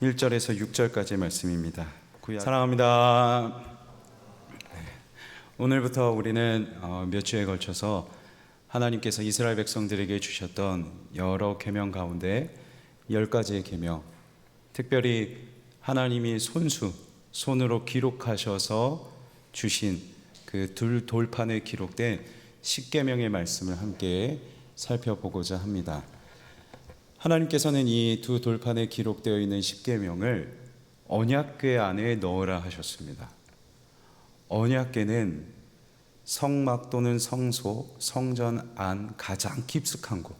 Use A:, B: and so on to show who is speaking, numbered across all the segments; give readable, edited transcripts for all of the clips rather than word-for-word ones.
A: 1절에서 6절까지의 말씀입니다. 사랑합니다. 오늘부터 우리는 몇 주에 걸쳐서 하나님께서 이스라엘 백성들에게 주셨던 여러 계명 가운데 10가지의 계명, 특별히 하나님이 손으로 기록하셔서 주신 그 돌판에 기록된 10계명의 말씀을 함께 살펴보고자 합니다. 하나님께서는 이 두 돌판에 기록되어 있는 10계명을 언약궤 안에 넣으라 하셨습니다. 언약궤는 성막 또는 성소, 성전 안 가장 깊숙한 곳,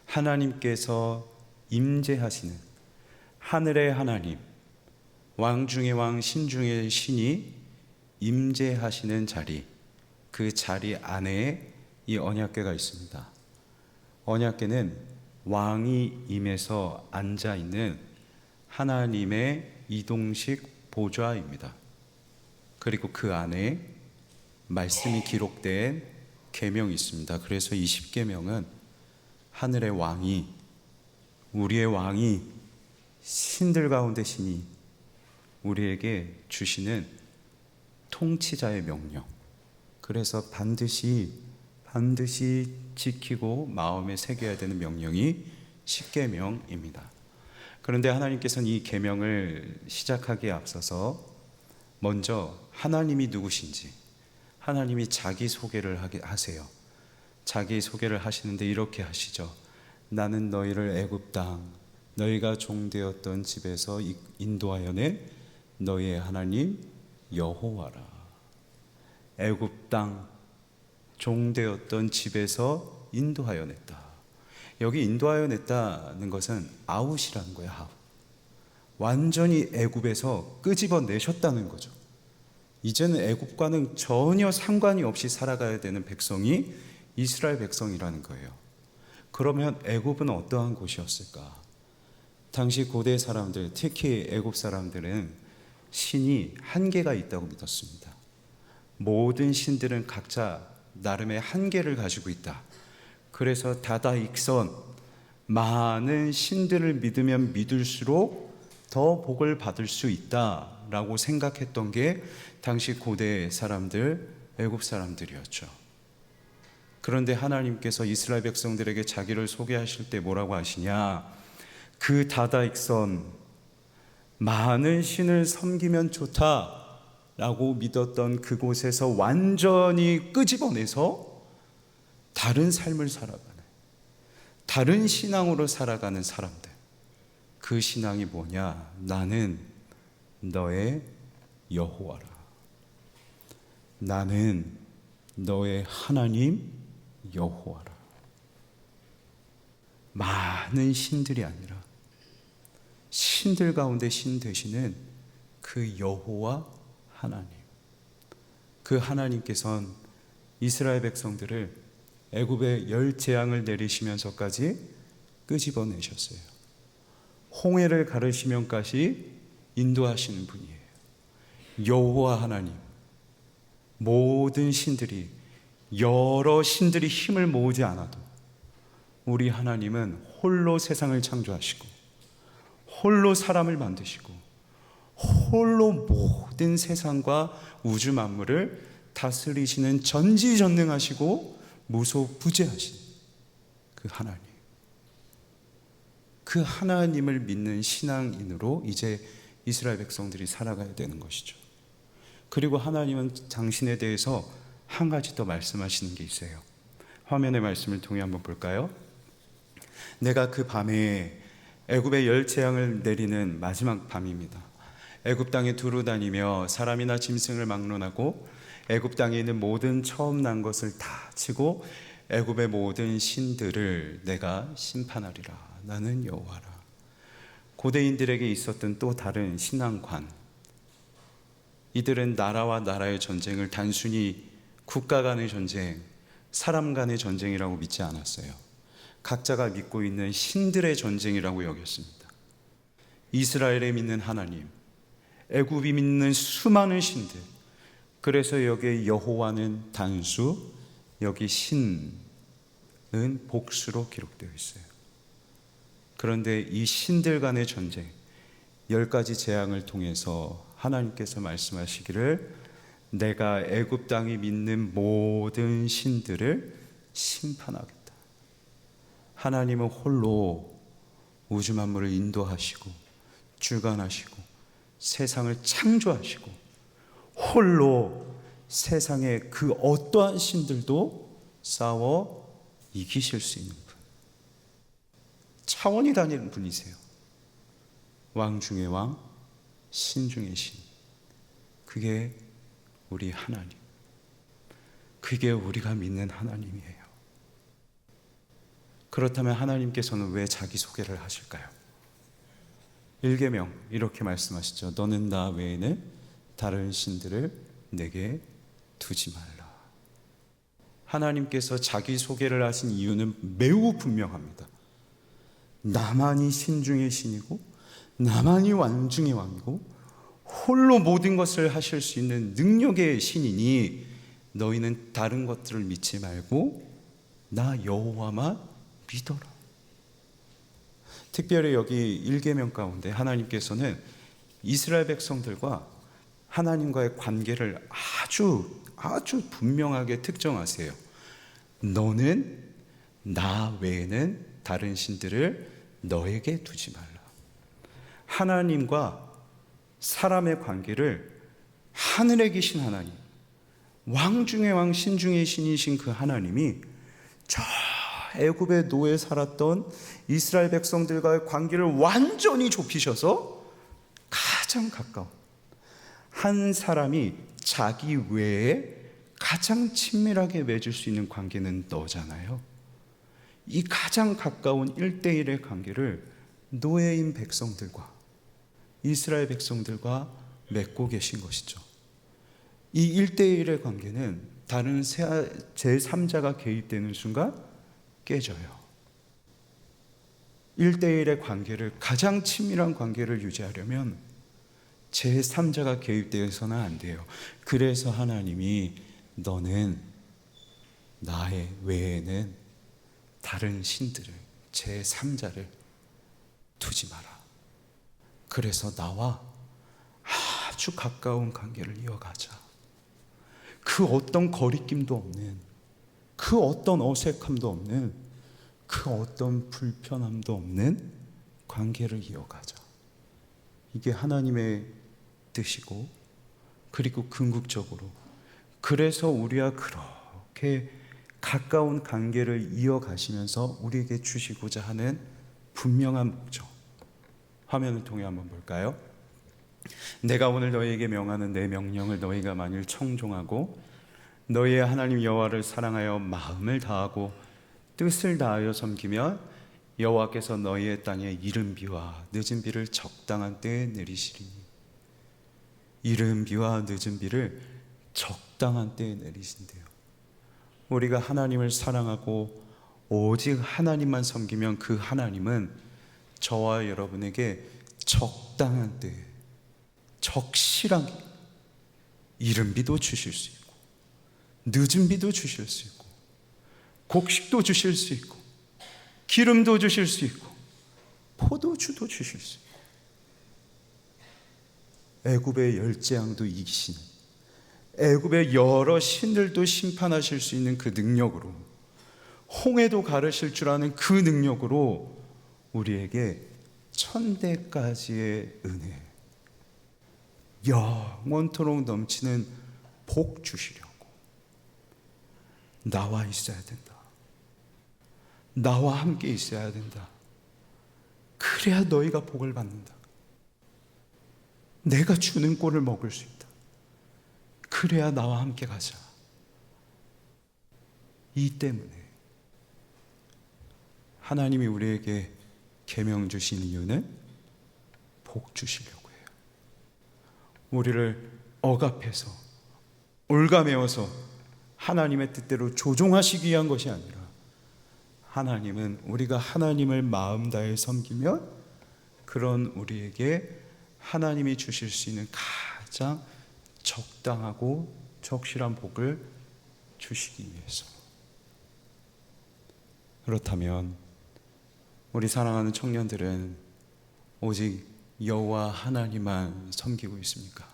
A: 하나님께서 임재하시는 하늘의 하나님, 왕 중의 왕, 신 중의 신이 임재하시는 자리, 그 자리 안에 이 언약궤가 있습니다. 언약궤는 왕이 임해서 앉아있는 하나님의 이동식 보좌입니다. 그리고 그 안에 말씀이 기록된 계명이 있습니다. 그래서 이 10계명은 하늘의 왕이, 우리의 왕이, 신들 가운데 신이 우리에게 주시는 통치자의 명령, 그래서 반드시 지키고 마음에 새겨야 되는 명령이 10계명입니다. 그런데 하나님께서는 이 계명을 시작하기에 앞서서 먼저 하나님이 누구신지, 하나님이 자기 소개를 하세요. 자기 소개를 하시는데 이렇게 하시죠. 나는 너희를 애굽 땅, 너희가 종되었던 집에서 인도하여 낸 너희의 하나님 여호와라. 애굽 땅, 종되었던 집에서 인도하여 냈다. 여기 인도하여 냈다는 것은 아웃이라는 거예요. 아웃. 완전히 애굽에서 끄집어 내셨다는 거죠. 이제는 애굽과는 전혀 상관이 없이 살아가야 되는 백성이 이스라엘 백성이라는 거예요. 그러면 애굽은 어떠한 곳이었을까? 당시 고대 사람들, 특히 애굽 사람들은 신이 한계가 있다고 믿었습니다. 모든 신들은 각자 나름의 한계를 가지고 있다. 그래서 다다익선, 많은 신들을 믿으면 믿을수록 더 복을 받을 수 있다라고 생각했던 게 당시 고대 사람들, 애굽 사람들이었죠. 그런데 하나님께서 이스라엘 백성들에게 자기를 소개하실 때 뭐라고 하시냐? 그 다다익선, 많은 신을 섬기면 좋다 라고 믿었던 그곳에서 완전히 끄집어내서 다른 삶을 살아가는, 다른 신앙으로 살아가는 사람들, 그 신앙이 뭐냐? 나는 너의 여호와라. 나는 너의 하나님 여호와라. 많은 신들이 아니라 신들 가운데 신 되시는 그 여호와 하나님, 그 하나님께서는 이스라엘 백성들을 애굽의 10재앙을 내리시면서까지 끄집어내셨어요. 홍해를 가르시면까지 인도하시는 분이에요. 여호와 하나님, 모든 신들이, 여러 신들이 힘을 모으지 않아도 우리 하나님은 홀로 세상을 창조하시고 홀로 사람을 만드시고 홀로 모든 세상과 우주 만물을 다스리시는 전지전능하시고 무소부재하신 그 하나님, 그 하나님을 믿는 신앙인으로 이제 이스라엘 백성들이 살아가야 되는 것이죠. 그리고 하나님은 당신에 대해서 한 가지 더 말씀하시는 게 있어요. 화면의 말씀을 통해 한번 볼까요? 내가 그 밤에 애굽의 10재앙을 내리는 마지막 밤입니다. 애굽 땅에 두루 다니며 사람이나 짐승을 막론하고 애굽 땅에 있는 모든 처음 난 것을 다 치고 애굽의 모든 신들을 내가 심판하리라. 나는 여호와라. 고대인들에게 있었던 또 다른 신앙관, 이들은 나라와 나라의 전쟁을 단순히 국가 간의 전쟁, 사람 간의 전쟁이라고 믿지 않았어요. 각자가 믿고 있는 신들의 전쟁이라고 여겼습니다. 이스라엘에 믿는 하나님, 애굽이 믿는 수많은 신들, 그래서 여기에 여호와는 단수, 여기 신은 복수로 기록되어 있어요. 그런데 이 신들 간의 전쟁, 10가지 재앙을 통해서 하나님께서 말씀하시기를 내가 애굽 땅이 믿는 모든 신들을 심판하겠다. 하나님은 홀로 우주 만물을 인도하시고 주관하시고 세상을 창조하시고 홀로 세상의 그 어떠한 신들도 싸워 이기실 수 있는 분, 차원이 다니는 분이세요. 왕 중의 왕, 신 중의 신. 그게 우리 하나님, 그게 우리가 믿는 하나님이에요. 그렇다면 하나님께서는 왜 자기소개를 하실까요? 1계명 이렇게 말씀하시죠. 너는 나 외에는 다른 신들을 내게 두지 말라. 하나님께서 자기소개를 하신 이유는 매우 분명합니다. 나만이 신 중의 신이고 나만이 왕 중의 왕이고 홀로 모든 것을 하실 수 있는 능력의 신이니 너희는 다른 것들을 믿지 말고 나 여호와만 믿어라. 특별히 여기 1계명 가운데 하나님께서는 이스라엘 백성들과 하나님과의 관계를 아주 분명하게 특정하세요. 너는 나 외에는 다른 신들을 너에게 두지 말라. 하나님과 사람의 관계를 하늘에 계신 하나님, 왕 중의 왕, 신 중의 신이신 그 하나님이 저 애굽의 노예 살았던 이스라엘 백성들과의 관계를 완전히 좁히셔서 가장 가까운 한 사람이 자기 외에 가장 친밀하게 맺을 수 있는 관계는 너잖아요. 이 가장 가까운 1대1의 관계를 노예인 백성들과 이스라엘 백성들과 맺고 계신 것이죠. 이 1대1의 관계는 다른 제3자가 개입되는 순간 깨져요. 1대1의 관계를, 가장 친밀한 관계를 유지하려면 제3자가 개입되어서는 안 돼요. 그래서 하나님이 너는 나의 외에는 다른 신들을, 제3자를 두지 마라. 그래서 나와 아주 가까운 관계를 이어가자. 그 어떤 거리낌도 없는, 그 어떤 어색함도 없는, 그 어떤 불편함도 없는 관계를 이어가자. 이게 하나님의 뜻이고, 그리고 궁극적으로 그래서 우리와 그렇게 가까운 관계를 이어가시면서 우리에게 주시고자 하는 분명한 목적. 화면을 통해 한번 볼까요? 내가 오늘 너희에게 명하는 내 명령을 너희가 만일 청종하고 너희의 하나님 여호와를 사랑하여 마음을 다하고 뜻을 다하여 섬기면 여호와께서 너희의 땅에 이른 비와 늦은 비를 적당한 때에 내리시리니. 이른 비와 늦은 비를 적당한 때에 내리신대요. 우리가 하나님을 사랑하고 오직 하나님만 섬기면 그 하나님은 저와 여러분에게 적당한 때에 적실하게 이른 비도 주실 수 있고 늦은 비도 주실 수 있고 곡식도 주실 수 있고 기름도 주실 수 있고 포도주도 주실 수 있고 애굽의 열재앙도 이기시는, 애굽의 여러 신들도 심판하실 수 있는 그 능력으로, 홍해도 가르실 줄 아는 그 능력으로 우리에게 천대까지의 은혜, 영원토록 넘치는 복 주시려고. 나와 있어야 된다. 나와 함께 있어야 된다. 그래야 너희가 복을 받는다. 내가 주는 꼴을 먹을 수 있다. 그래야 나와 함께 가자. 이 때문에 하나님이 우리에게 계명 주신 이유는 복 주시려고 해요. 우리를 억압해서 올가매어서 하나님의 뜻대로 조종하시기 위한 것이 아니라, 하나님은 우리가 하나님을 마음 다해 섬기면 그런 우리에게 하나님이 주실 수 있는 가장 적당하고 적실한 복을 주시기 위해서. 그렇다면 우리 사랑하는 청년들은 오직 여호와 하나님만 섬기고 있습니까?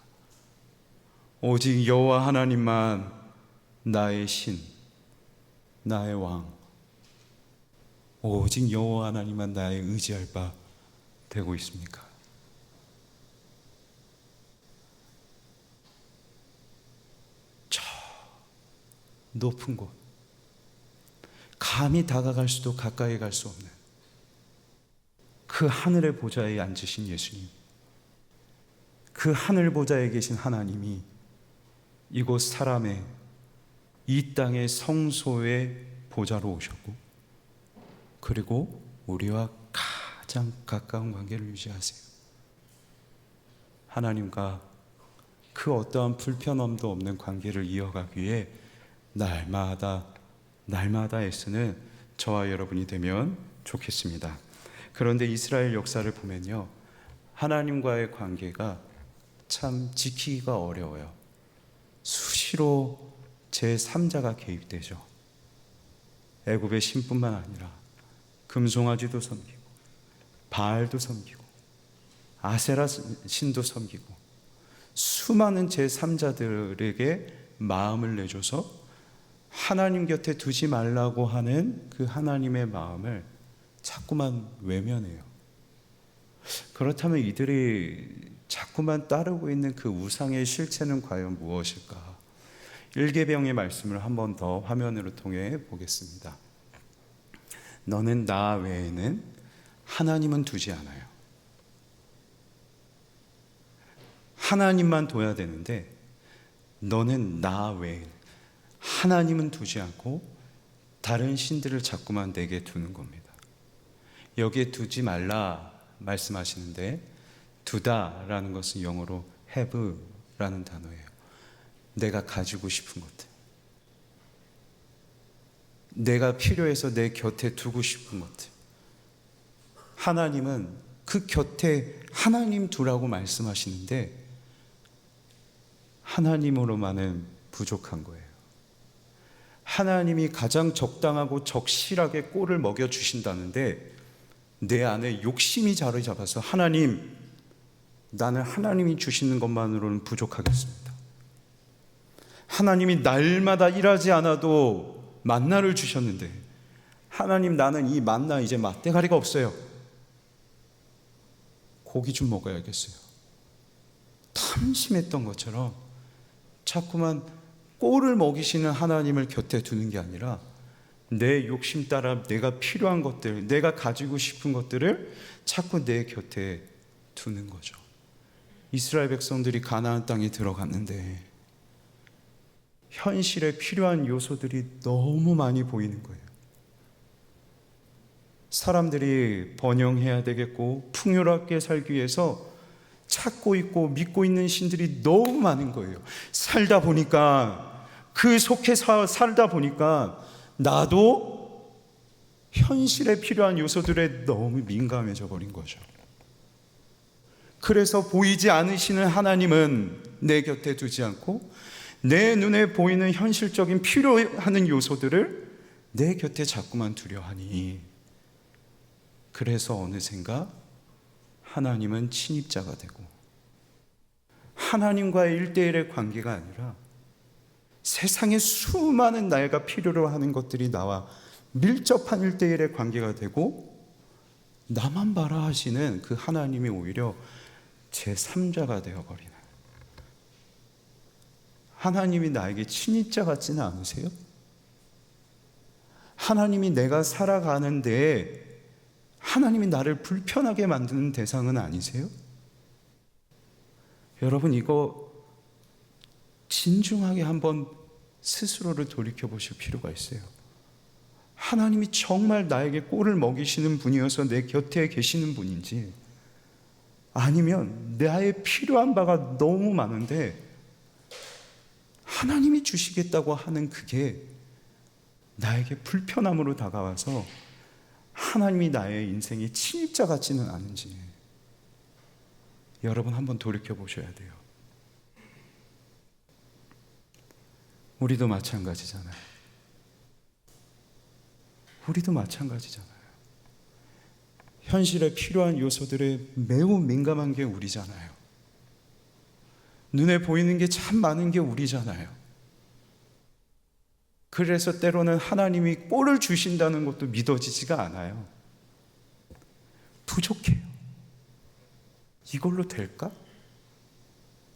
A: 오직 여호와 하나님만 나의 신, 나의 왕, 오직 여호와 하나님만 나의 의지할 바 되고 있습니까? 저 높은 곳, 감히 다가갈 수도 가까이 갈 수 없는 그 하늘의 보좌에 앉으신 예수님, 그 하늘 보좌에 계신 하나님이 이곳 사람의, 이 땅의 성소의 보좌로 오셨고, 그리고 우리와 가장 가까운 관계를 유지하세요. 하나님과 그 어떠한 불편함도 없는 관계를 이어가기 위해 날마다 애쓰는 저와 여러분이 되면 좋겠습니다. 그런데 이스라엘 역사를 보면요, 하나님과의 관계가 참 지키기가 어려워요. 수시로 제3자가 개입되죠. 애굽의 신뿐만 아니라 금송아지도 섬기고, 바알도 섬기고, 아세라 신도 섬기고, 수많은 제3자들에게 마음을 내줘서 하나님 곁에 두지 말라고 하는 그 하나님의 마음을 자꾸만 외면해요. 그렇다면 이들이 자꾸만 따르고 있는 그 우상의 실체는 과연 무엇일까? 일개병의 말씀을 한 번 더 화면으로 통해 보겠습니다. 너는 나 외에는 하나님은 두지 않아요. 하나님만 둬야 되는데 너는 나 외에 하나님은 두지 않고 다른 신들을 자꾸만 내게 두는 겁니다. 여기에 두지 말라 말씀하시는데, 두다라는 것은 영어로 have라는 단어예요. 내가 가지고 싶은 것들, 내가 필요해서 내 곁에 두고 싶은 것들. 하나님은 그 곁에 하나님 두라고 말씀하시는데 하나님으로만은 부족한 거예요. 하나님이 가장 적당하고 적실하게 꼴을 먹여주신다는데 내 안에 욕심이 자리 잡아서 하나님, 나는 하나님이 주시는 것만으로는 부족하겠습니다. 하나님이 날마다 일하지 않아도 만나를 주셨는데 하나님, 나는 이 만나 이제 맛대가리가 없어요. 고기 좀 먹어야겠어요. 탐심했던 것처럼 자꾸만 꼴을 먹이시는 하나님을 곁에 두는 게 아니라 내 욕심 따라 내가 필요한 것들, 내가 가지고 싶은 것들을 자꾸 내 곁에 두는 거죠. 이스라엘 백성들이 가나안 땅에 들어갔는데 현실에 필요한 요소들이 너무 많이 보이는 거예요. 사람들이 번영해야 되겠고 풍요롭게 살기 위해서 찾고 있고 믿고 있는 신들이 너무 많은 거예요. 살다 보니까, 그 속에 살다 보니까 나도 현실에 필요한 요소들에 너무 민감해져 버린 거죠. 그래서 보이지 않으시는 하나님은 내 곁에 두지 않고 내 눈에 보이는 현실적인 필요하는 요소들을 내 곁에 자꾸만 두려 하니, 그래서 어느샌가 하나님은 친입자가 되고 하나님과의 1대1의 관계가 아니라 세상의 수많은 내가 필요로 하는 것들이 나와 밀접한 1대1의 관계가 되고, 나만 봐라 하시는 그 하나님이 오히려 제3자가 되어버리는, 하나님이 나에게 친입자 같지는 않으세요? 하나님이 내가 살아가는데 하나님이 나를 불편하게 만드는 대상은 아니세요? 여러분, 이거 진중하게 한번 스스로를 돌이켜 보실 필요가 있어요. 하나님이 정말 나에게 꼴을 먹이시는 분이어서 내 곁에 계시는 분인지, 아니면 나의 필요한 바가 너무 많은데 하나님이 주시겠다고 하는 그게 나에게 불편함으로 다가와서 하나님이 나의 인생의 친입자 같지는 않은지, 여러분 한번 돌이켜 보셔야 돼요. 우리도 마찬가지잖아요. 우리도 마찬가지잖아요. 현실에 필요한 요소들에 매우 민감한 게 우리잖아요. 눈에 보이는 게 참 많은 게 우리잖아요. 그래서 때로는 하나님이 꼴을 주신다는 것도 믿어지지가 않아요. 부족해요. 이걸로 될까?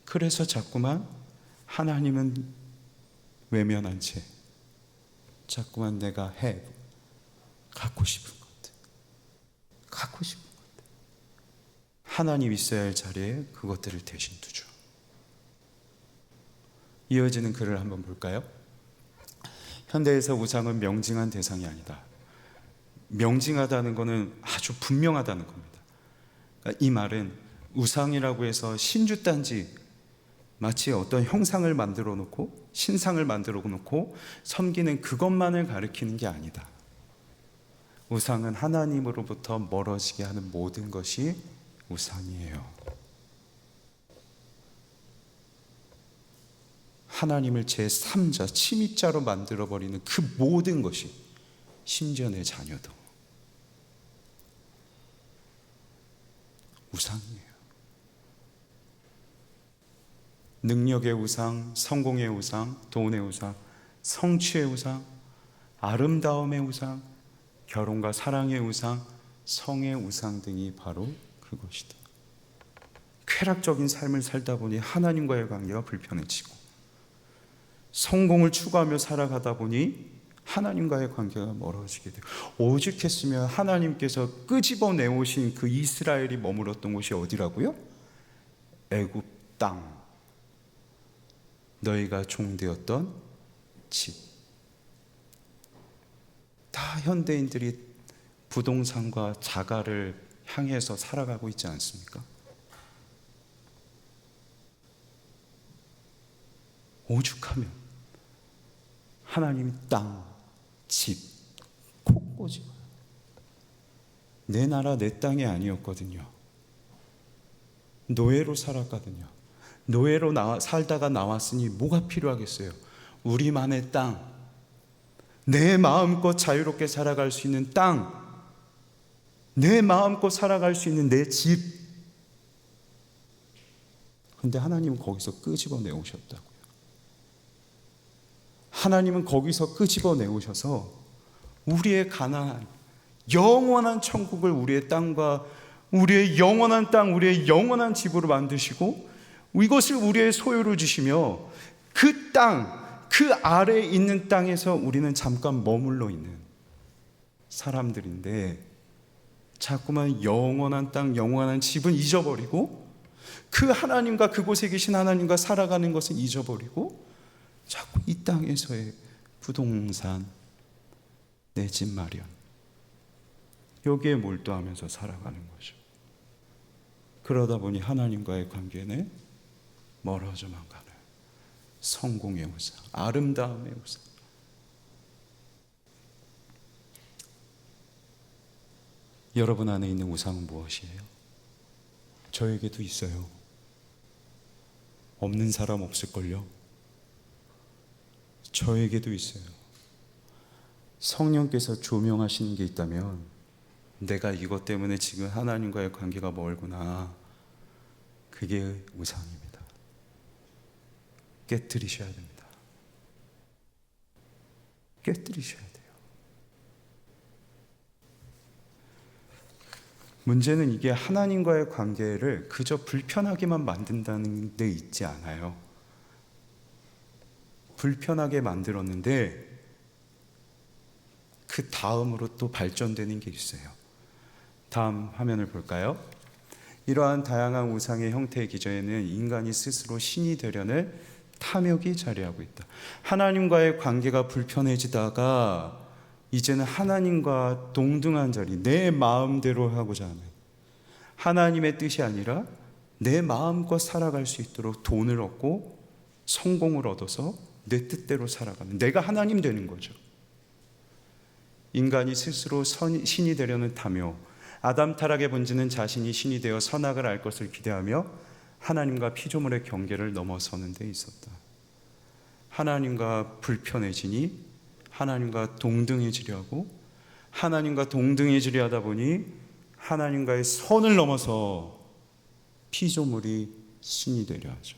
A: 그래서 자꾸만 하나님은 외면한 채 자꾸만 내가 갖고 싶은 것들, 하나님 있어야 할 자리에 그것들을 대신 두죠. 이어지는 글을 한번 볼까요? 현대에서 우상은 명징한 대상이 아니다. 명징하다는 것은 아주 분명하다는 겁니다. 그러니까 이 말은 우상이라고 해서 신주단지 마치 어떤 형상을 만들어 놓고 신상을 만들어 놓고 섬기는 그것만을 가리키는 게 아니다. 우상은 하나님으로부터 멀어지게 하는 모든 것이 우상이에요. 하나님을 제3자, 침입자로 만들어버리는 그 모든 것이, 심지어 내 자녀도 우상이에요. 능력의 우상, 성공의 우상, 돈의 우상, 성취의 우상, 아름다움의 우상, 결혼과 사랑의 우상, 성의 우상 등이 바로 그것이다. 쾌락적인 삶을 살다 보니 하나님과의 관계가 불편해지고, 성공을 추구하며 살아가다 보니 하나님과의 관계가 멀어지게 돼요. 오죽했으면 하나님께서 끄집어내오신 그 이스라엘이 머물렀던 곳이 어디라고요? 애굽 땅, 너희가 종되었던 집. 다 현대인들이 부동산과 자가를 향해서 살아가고 있지 않습니까? 오죽하면 하나님이 땅, 집 콕 꼬집어요. 내 나라 내 땅이 아니었거든요. 노예로 살았거든요. 노예로 살다가 나왔으니 뭐가 필요하겠어요? 우리만의 땅, 내 마음껏 자유롭게 살아갈 수 있는 땅, 내 마음껏 살아갈 수 있는 내 집. 근데 하나님은 거기서 끄집어내오셨다고요. 하나님은 거기서 끄집어내오셔서 우리의 가나안, 영원한 천국을 우리의 땅과 우리의 영원한 땅, 우리의 영원한 집으로 만드시고, 이것을 우리의 소유로 주시며, 그 땅, 그 아래에 있는 땅에서 우리는 잠깐 머물러 있는 사람들인데, 자꾸만 영원한 땅, 영원한 집은 잊어버리고, 그 하나님과 그곳에 계신 하나님과 살아가는 것은 잊어버리고, 자꾸 이 땅에서의 부동산, 내 집 마련, 여기에 몰두하면서 살아가는 거죠. 그러다 보니 하나님과의 관계는 멀어져만 가는 성공의 우상, 아름다움의 우상. 여러분 안에 있는 우상은 무엇이에요? 저에게도 있어요. 없는 사람 없을걸요? 저에게도 있어요. 성령께서 조명하시는 게 있다면, 내가 이것 때문에 지금 하나님과의 관계가 멀구나, 그게 우상입니다. 깨뜨리셔야 됩니다. 깨뜨리셔야 돼요. 문제는 이게 하나님과의 관계를 그저 불편하게만 만든다는 데 있지 않아요. 불편하게 만들었는데 그 다음으로 또 발전되는 게 있어요. 다음 화면을 볼까요? 이러한 다양한 우상의 형태의 기저에는 인간이 스스로 신이 되려는 탐욕이 자리하고 있다. 하나님과의 관계가 불편해지다가 이제는 하나님과 동등한 자리, 내 마음대로 하고자 하는, 하나님의 뜻이 아니라 내 마음껏 살아갈 수 있도록 돈을 얻고 성공을 얻어서 내 뜻대로 살아가는, 내가 하나님 되는 거죠. 인간이 스스로 신이 되려는 탐욕, 아담 타락의 본질은 자신이 신이 되어 선악을 알 것을 기대하며 하나님과 피조물의 경계를 넘어서는 데 있었다. 하나님과 불편해지니 하나님과 동등해지려 하고, 하나님과 동등해지려 하다 보니 하나님과의 선을 넘어서 피조물이 신이 되려 하죠.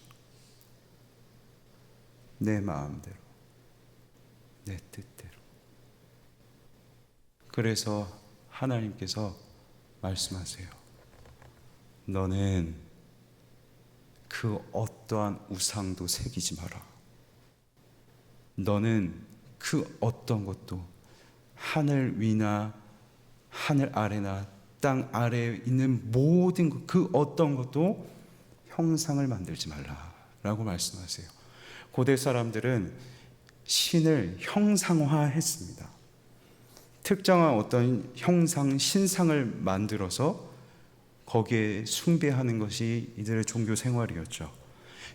A: 내 마음대로, 내 뜻대로. 그래서 하나님께서 말씀하세요. 너는 그 어떠한 우상도 새기지 마라. 너는 그 어떤 것도 하늘 위나 하늘 아래나 땅 아래에 있는 모든 그 어떤 것도 형상을 만들지 말라라고 말씀하세요. 고대 사람들은 신을 형상화했습니다. 특정한 어떤 형상, 신상을 만들어서 거기에 숭배하는 것이 이들의 종교 생활이었죠.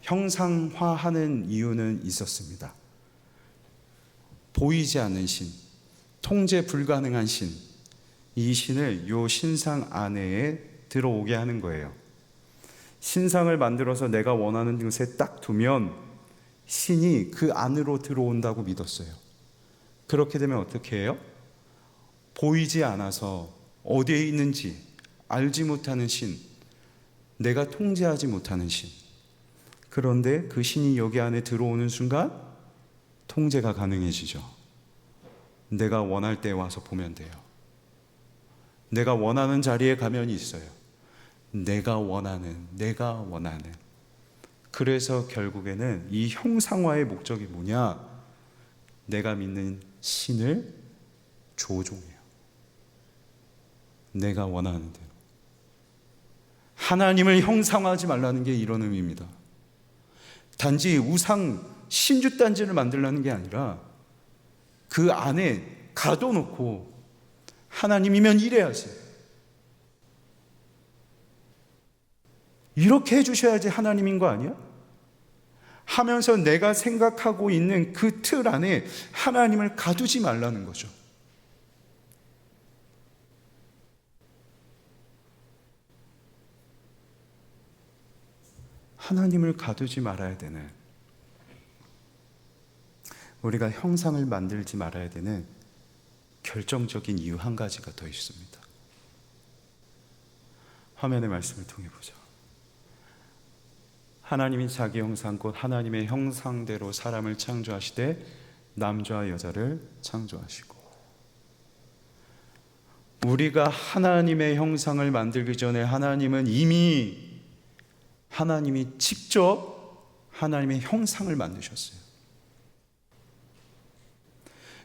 A: 형상화하는 이유는 있었습니다. 보이지 않는 신, 통제 불가능한 신, 이 신을 요 신상 안에 들어오게 하는 거예요. 신상을 만들어서 내가 원하는 곳에 딱 두면 신이 그 안으로 들어온다고 믿었어요. 그렇게 되면 어떻게 해요? 보이지 않아서 어디에 있는지 알지 못하는 신, 내가 통제하지 못하는 신. 그런데 그 신이 여기 안에 들어오는 순간 통제가 가능해지죠. 내가 원할 때 와서 보면 돼요. 내가 원하는 자리에 가면 있어요. 내가 원하는. 그래서 결국에는 이 형상화의 목적이 뭐냐? 내가 믿는 신을 조종해요. 내가 원하는 대로. 하나님을 형상화하지 말라는 게 이런 의미입니다. 단지 우상 신주단지를 만들라는 게 아니라 그 안에 가둬놓고 하나님이면 이래야지, 이렇게 해주셔야지 하나님인 거 아니야? 하면서 내가 생각하고 있는 그 틀 안에 하나님을 가두지 말라는 거죠. 하나님을 가두지 말아야 되는, 우리가 형상을 만들지 말아야 되는 결정적인 이유 한 가지가 더 있습니다. 화면의 말씀을 통해 보죠. 하나님이 자기 형상 곧 하나님의 형상대로 사람을 창조하시되 남자와 여자를 창조하시고, 우리가 하나님의 형상을 만들기 전에 하나님이 직접 하나님의 형상을 만드셨어요.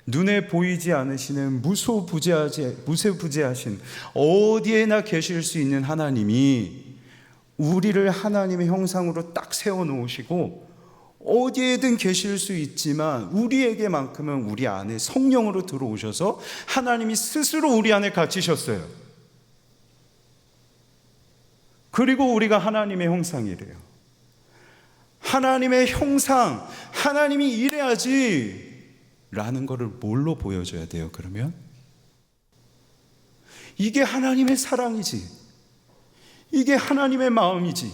A: 눈에 보이지 않으시는 무소부재하신 어디에나 계실 수 있는 하나님이 우리를 하나님의 형상으로 딱 세워놓으시고 어디에든 계실 수 있지만 우리에게만큼은 우리 안에 성령으로 들어오셔서 하나님이 스스로 우리 안에 갇히셨어요. 그리고 우리가 하나님의 형상이래요. 하나님의 형상, 하나님이 이래야지 라는 것을 뭘로 보여줘야 돼요? 그러면 이게 하나님의 사랑이지, 이게 하나님의 마음이지,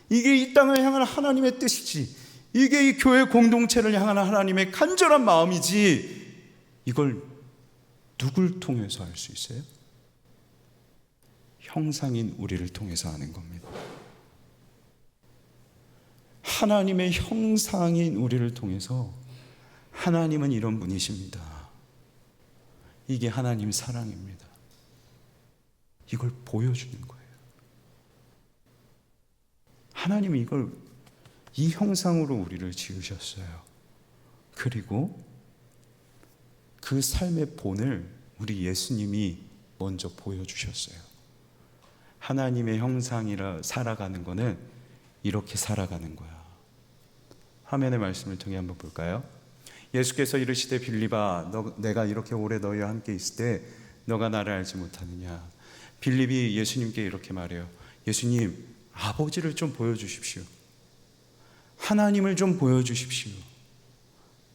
A: 이게 이 땅을 향한 하나님의 뜻이지, 이게 이 교회 공동체를 향한 하나님의 간절한 마음이지, 이걸 누굴 통해서 알 수 있어요? 형상인 우리를 통해서 아는 겁니다. 하나님의 형상인 우리를 통해서 하나님은 이런 분이십니다, 이게 하나님 사랑입니다, 이걸 보여주는 거예요. 하나님이 이 형상으로 우리를 지으셨어요. 그리고 그 삶의 본을 우리 예수님이 먼저 보여주셨어요. 하나님의 형상이라 살아가는 거는 이렇게 살아가는 거야. 화면의 말씀을 통해 한번 볼까요? 예수께서 이르시되 빌립아, 내가 이렇게 오래 너희와 함께 있을 때 너가 나를 알지 못하느냐. 빌립이 예수님께 이렇게 말해요. 예수님, 아버지를 좀 보여주십시오. 하나님을 좀 보여주십시오.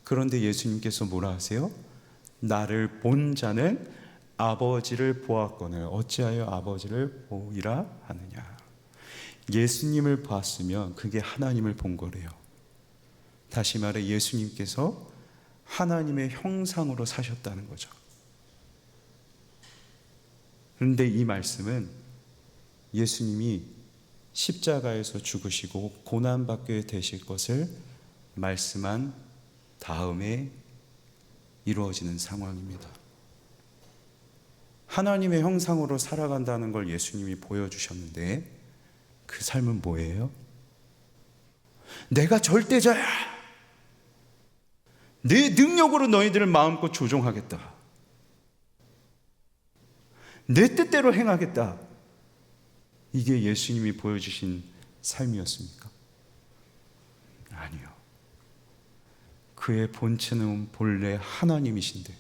A: 그런데 예수님께서 뭐라 하세요? 나를 본 자는 아버지를 보았거늘 어찌하여 아버지를 보이라 하느냐. 예수님을 봤으면 그게 하나님을 본 거래요. 다시 말해 예수님께서 하나님의 형상으로 사셨다는 거죠. 그런데 이 말씀은 예수님이 십자가에서 죽으시고 고난받게 되실 것을 말씀한 다음에 이루어지는 상황입니다. 하나님의 형상으로 살아간다는 걸 예수님이 보여주셨는데 그 삶은 뭐예요? 내가 절대자야. 내 능력으로 너희들을 마음껏 조종하겠다. 내 뜻대로 행하겠다. 이게 예수님이 보여주신 삶이었습니까? 아니요. 그의 본체는 본래 하나님이신데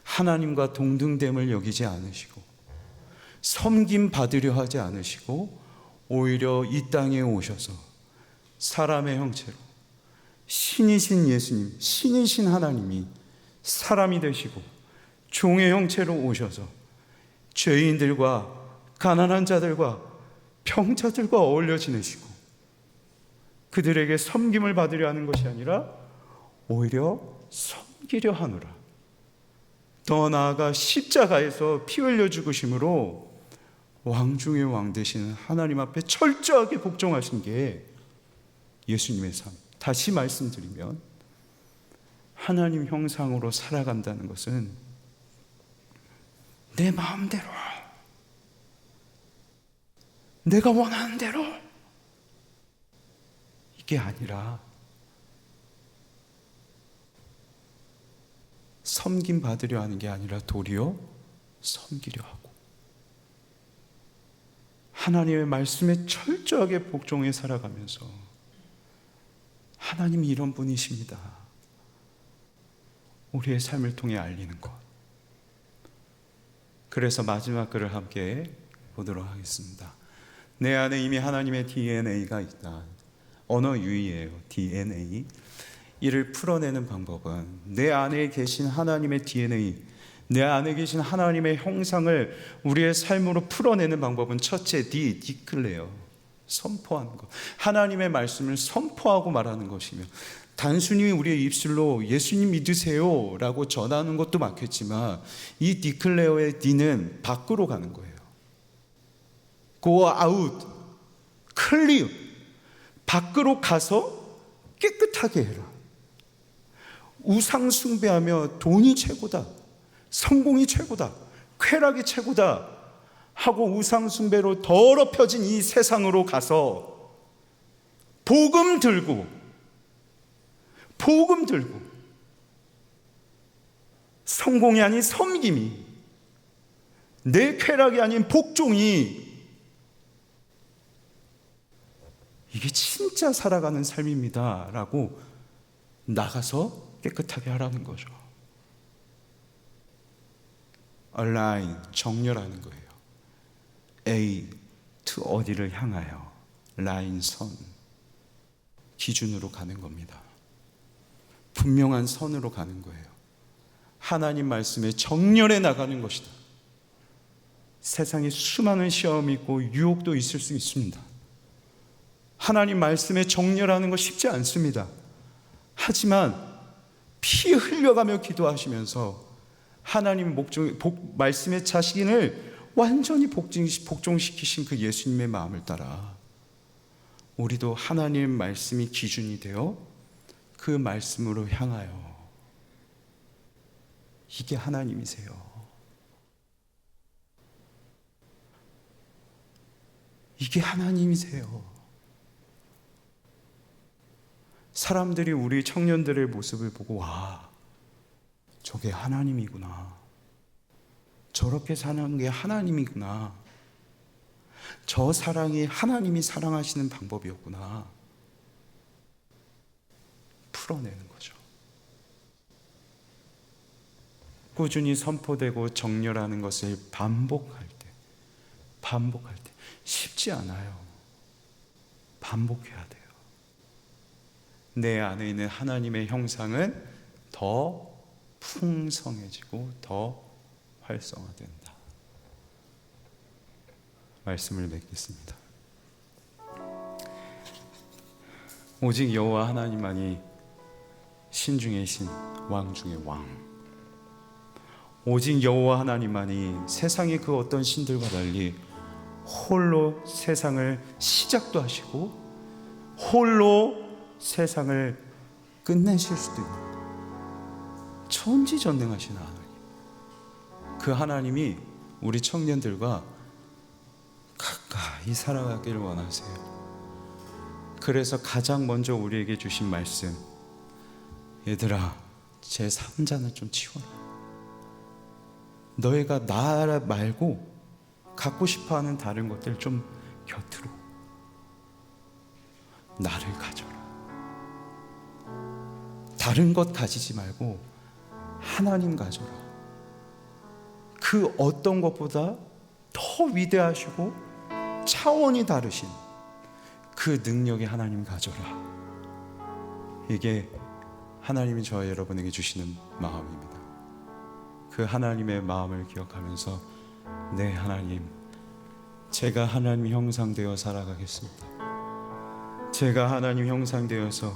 A: 하나님과 동등됨을 여기지 않으시고 섬김 받으려 하지 않으시고 오히려 이 땅에 오셔서 사람의 형체로 신이신 예수님, 신이신 하나님이 사람이 되시고 종의 형체로 오셔서 죄인들과 가난한 자들과 병자들과 어울려 지내시고 그들에게 섬김을 받으려 하는 것이 아니라 오히려 섬기려 하노라. 더 나아가 십자가에서 피 흘려 죽으심으로 왕 중의 왕 되시는 하나님 앞에 철저하게 복종하신 게 예수님의 삶. 다시 말씀드리면 하나님 형상으로 살아간다는 것은 내 마음대로, 내가 원하는 대로 이게 아니라 섬김 받으려 하는 게 아니라 도리어 섬기려 하고 하나님의 말씀에 철저하게 복종해 살아가면서 하나님이 이런 분이십니다. 우리의 삶을 통해 알리는 것. 그래서 마지막 글을 함께 보도록 하겠습니다. 내 안에 이미 하나님의 DNA가 있다. 언어 유희예요. DNA. 이를 풀어내는 방법은 내 안에 계신 하나님의 DNA, 내 안에 계신 하나님의 형상을 우리의 삶으로 풀어내는 방법은 첫째, 디클레어, 선포하는 것. 하나님의 말씀을 선포하고 말하는 것이며 단순히 우리의 입술로 예수님 믿으세요 라고 전하는 것도 맞겠지만 이 디클레어의 D는 밖으로 가는 거예요. Go out, clear. 밖으로 가서 깨끗하게 해라. 우상 숭배하며 돈이 최고다, 성공이 최고다, 쾌락이 최고다 하고 우상 숭배로 더럽혀진 이 세상으로 가서 복음 들고 성공이 아닌 섬김이, 내 쾌락이 아닌 복종이, 이게 진짜 살아가는 삶입니다 라고 나가서 깨끗하게 하라는 거죠. align, 정렬하는 거예요. A, to 어디를 향하여, 라인, 선, 기준으로 가는 겁니다. 분명한 선으로 가는 거예요. 하나님 말씀에 정렬해 나가는 것이다. 세상에 수많은 시험이 있고 유혹도 있을 수 있습니다. 하나님 말씀에 정렬하는 거 쉽지 않습니다. 하지만 피 흘려가며 기도하시면서 하나님 말씀의 자신을 완전히 복종시키신 그 예수님의 마음을 따라 우리도 하나님의 말씀이 기준이 되어 그 말씀으로 향하여, 이게 하나님이세요. 이게 하나님이세요. 사람들이 우리 청년들의 모습을 보고 와, 저게 하나님이구나, 저렇게 사는 게 하나님이구나, 저 사랑이 하나님이 사랑하시는 방법이었구나 풀어내는 거죠. 꾸준히 선포되고 정렬하는 것을 반복할 때 쉽지 않아요. 반복해야 돼요. 내 안에 있는 하나님의 형상은 더 풍성해지고 더 활성화된다. 말씀을 맺겠습니다. 오직 여호와 하나님만이 신 중의 신, 왕 중의 왕, 오직 여호와 하나님만이 세상의 그 어떤 신들과 달리 홀로 세상을 시작도 하시고 홀로 세상을 끝내실 수도 있는 천지전능하신 하나님, 그 하나님이 우리 청년들과 가까이 살아가기를 원하세요. 그래서 가장 먼저 우리에게 주신 말씀, 얘들아 제 3자는 좀 치워라. 너희가 나 말고 갖고 싶어하는 다른 것들 좀 곁으로, 나를 가져라. 다른 것 가지지 말고 하나님 가져라. 그 어떤 것보다 더 위대하시고 차원이 다르신 그 능력의 하나님 가져라. 이게 하나님이 저와 여러분에게 주시는 마음입니다. 그 하나님의 마음을 기억하면서 네 하나님, 제가 하나님 형상되어 살아가겠습니다. 제가 하나님 형상되어서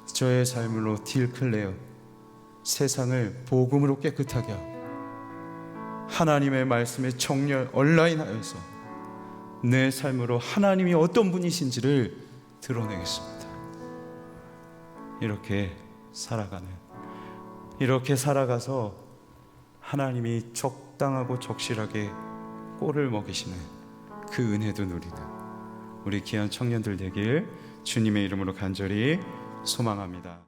A: 저의 삶으로 딜클레어, 세상을 복음으로 깨끗하게 하고 하나님의 말씀에 정렬 온라인하여서 내 삶으로 하나님이 어떤 분이신지를 드러내겠습니다. 이렇게 살아가서 하나님이 적당하고 적실하게 꼴을 먹이시는 그 은혜도 누리는 우리 귀한 청년들 되길 주님의 이름으로 간절히 소망합니다.